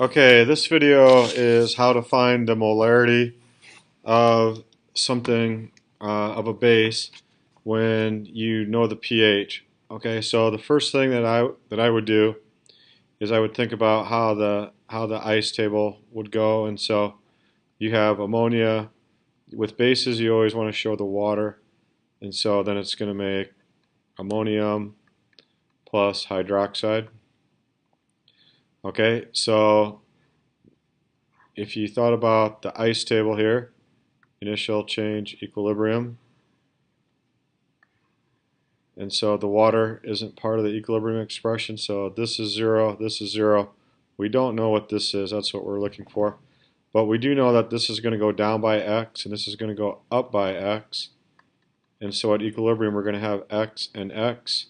Okay, this video is how to find the molarity of something, of a base when you know the pH. Okay, so the first thing that I would do is I would think about how the ice table would go, and so you have ammonia with bases. You always want to show the water, and so then it's going to make ammonium plus hydroxide. Okay, so if you thought about the ice table here, initial change equilibrium, and so the water isn't part of the equilibrium expression, so this is 0, this is 0. We don't know what this is, that's what we're looking for. But we do know that this is going to go down by x, and this is going to go up by x. And so at equilibrium we're going to have x and x.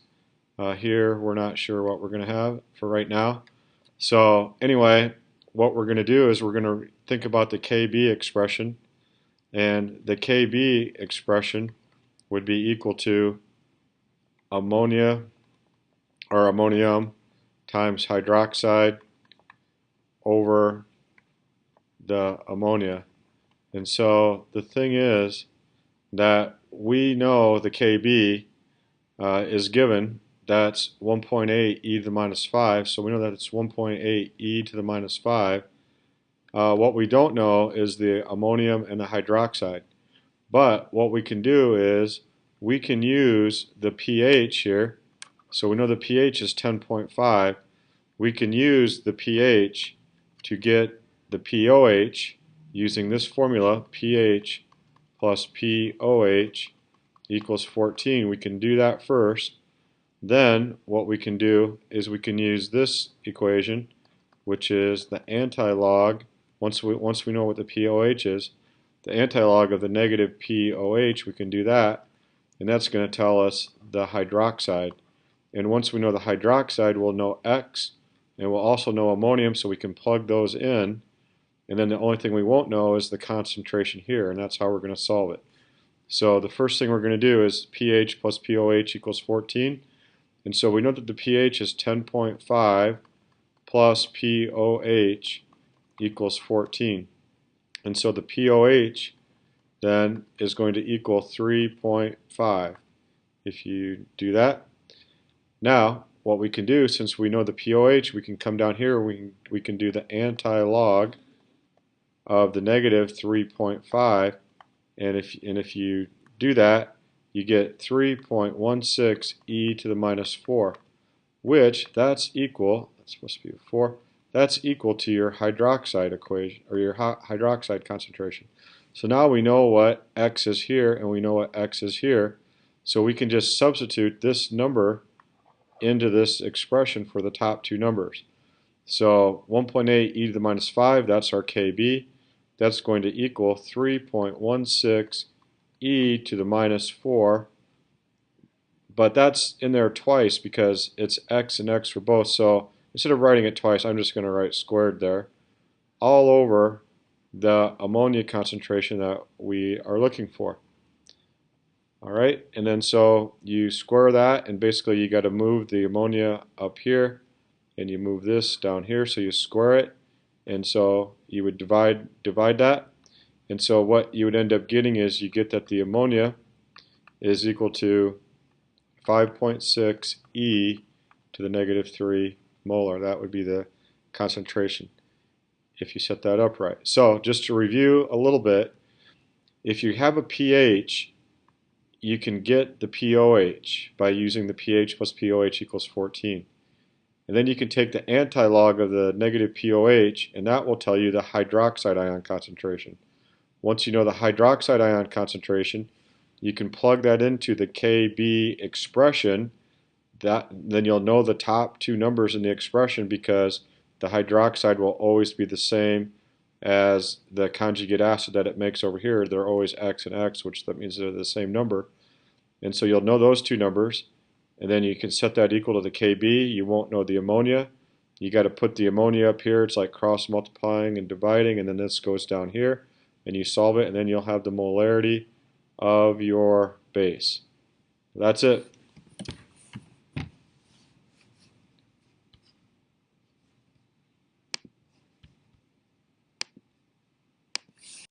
Here we're not sure what we're going to have for right now. So anyway, what we're going to do is we're going to think about the Kb expression. And the Kb expression would be equal to ammonia or ammonium times hydroxide over the ammonia. And so the thing is that we know the Kb is given. That's 1.8 e to the minus 5, so we know that it's 1.8 e to the minus 5. What we don't know is the ammonium and the hydroxide. But what we can do is we can use the pH here. So we know the pH is 10.5. We can use the pH to get the pOH using this formula, pH plus pOH equals 14. We can do that first. Then what we can do is we can use this equation, which is the antilog. Once we know what the pOH is, the antilog of the negative pOH, we can do that, and that's going to tell us the hydroxide. And once we know the hydroxide, we'll know X, and we'll also know ammonium, so we can plug those in. And then the only thing we won't know is the concentration here, and that's how we're going to solve it. So the first thing we're going to do is pH plus pOH equals 14. And so we know that the pH is 10.5 plus pOH equals 14. And so the pOH then is going to equal 3.5 if you do that. Now, what we can do, since we know the pOH, we can come down here, we can do the antilog of the negative 3.5, and if you do that, you get 3.16 e to the minus 4, which that's equal, that's supposed to be 4, that's equal to your hydroxide equation, or your hydroxide concentration. So now we know what X is here, and we know what X is here, so we can just substitute this number into this expression for the top two numbers. So 1.8 e to the minus 5, that's our Kb. That's going to equal 3.16 e to the minus 4. But that's in there twice because it's x and x for both. So instead of writing it twice, I'm just going to write squared there, all over the ammonia concentration that we are looking for. All right, and then so you square that, and basically you got to move the ammonia up here, and you move this down here, so you square it, and so you would divide that, and so what you would end up getting is you get that the ammonia is equal to 5.6 e to the negative 3 molar. That would be the concentration if you set that up right. So just to review a little bit, if you have a pH, you can get the pOH by using the pH plus pOH equals 14. And then you can take the antilog of the negative pOH, and that will tell you the hydroxide ion concentration. Once you know the hydroxide ion concentration, you can plug that into the Kb expression. Then you'll know the top two numbers in the expression because the hydroxide will always be the same as the conjugate acid that it makes over here. They're always X and X, which that means they're the same number. And so you'll know those two numbers, and then you can set that equal to the Kb. You won't know the ammonia. You got to put the ammonia up here. It's like cross multiplying and dividing, and then this goes down here, and you solve it, and then you'll have the molarity of your base. That's it.